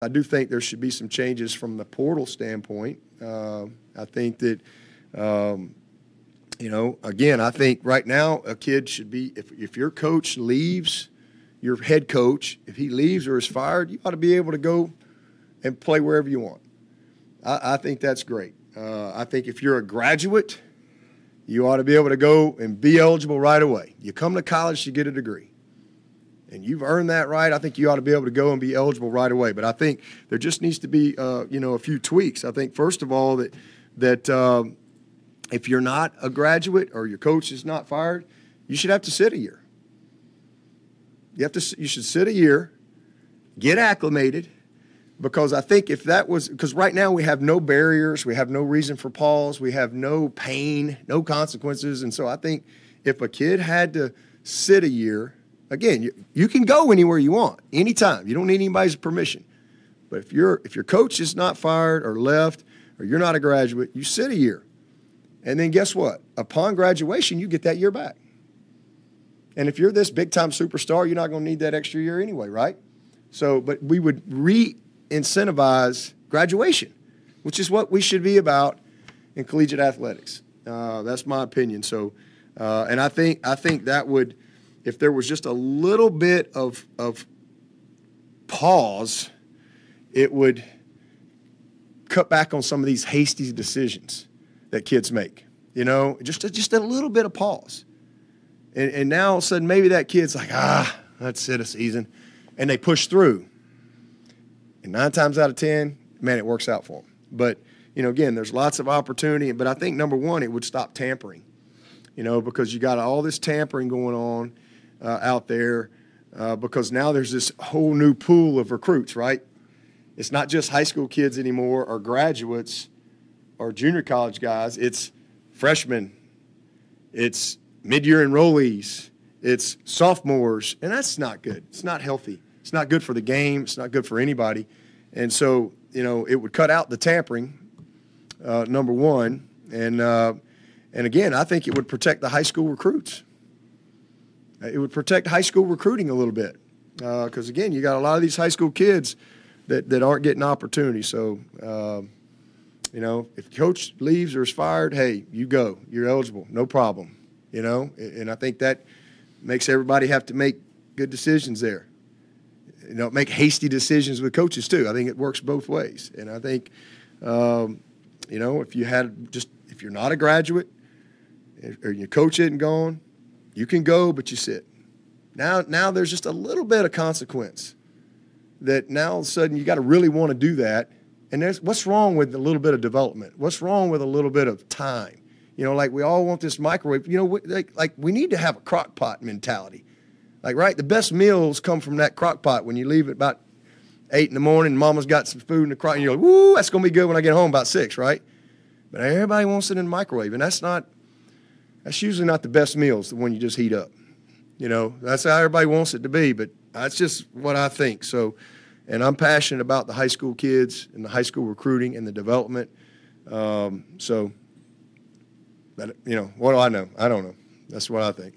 I do think there should be some changes from the portal standpoint. I think that, again, I think right now a kid should be, if your coach leaves, your head coach, if he leaves or is fired, you ought to be able to go and play wherever you want. I think that's great. I think if you're a graduate, you ought to be able to go and be eligible right away. You come to college to get a degree, and you've earned that right. I think you ought to be able to go and be eligible right away. But I think there just needs to be, a few tweaks. I think, first of all, that if you're not a graduate or your coach is not fired, you should have to sit a year. You should sit a year, get acclimated, because I think if that was – because right now we have no barriers, we have no reason for pause, we have no pain, no consequences. And so I think if a kid had to sit a year – again, you can go anywhere you want, anytime. You don't need anybody's permission. But if your coach is not fired or left or you're not a graduate, you sit a year. And then guess what? Upon graduation, you get that year back. And if you're this big-time superstar, you're not going to need that extra year anyway, right? So, but we would re-incentivize graduation, which is what we should be about in collegiate athletics. That's my opinion. So, and I think that would – if there was just a little bit of pause, it would cut back on some of these hasty decisions that kids make. Just a little bit of pause. And now all of a sudden maybe that kid's like, that's it, a season. And they push through. And 9 times out of 10, man, it works out for them. But, again, there's lots of opportunity. But I think, number one, it would stop tampering, because you got all this tampering going on out there because now there's this whole new pool of recruits, right? It's not just high school kids anymore or graduates or junior college guys. It's freshmen. It's mid-year enrollees. It's sophomores. And that's not good. It's not healthy. It's not good for the game. It's not good for anybody. And so, it would cut out the tampering, number one. And again, I think it would protect the high school recruits. It would protect high school recruiting a little bit because, again, you got a lot of these high school kids that aren't getting opportunities. So, if coach leaves or is fired, hey, you go. You're eligible. No problem, And I think that makes everybody have to make good decisions there. Make hasty decisions with coaches too. I think it works both ways. And I think, if you're not a graduate or your coach isn't gone, you can go, but you sit. Now there's just a little bit of consequence that now all of a sudden you got to really want to do that. And what's wrong with a little bit of development? What's wrong with a little bit of time? Like we all want this microwave. Like we need to have a crock pot mentality. Like, right, the best meals come from that crock pot when you leave at about 8 in the morning and mama's got some food in the crock and you're like, woo, that's going to be good when I get home about 6, right? But everybody wants it in the microwave, and that's usually not the best meals, the one you just heat up. That's how everybody wants it to be, but that's just what I think. So, and I'm passionate about the high school kids and the high school recruiting and the development. But what do I know? I don't know. That's what I think.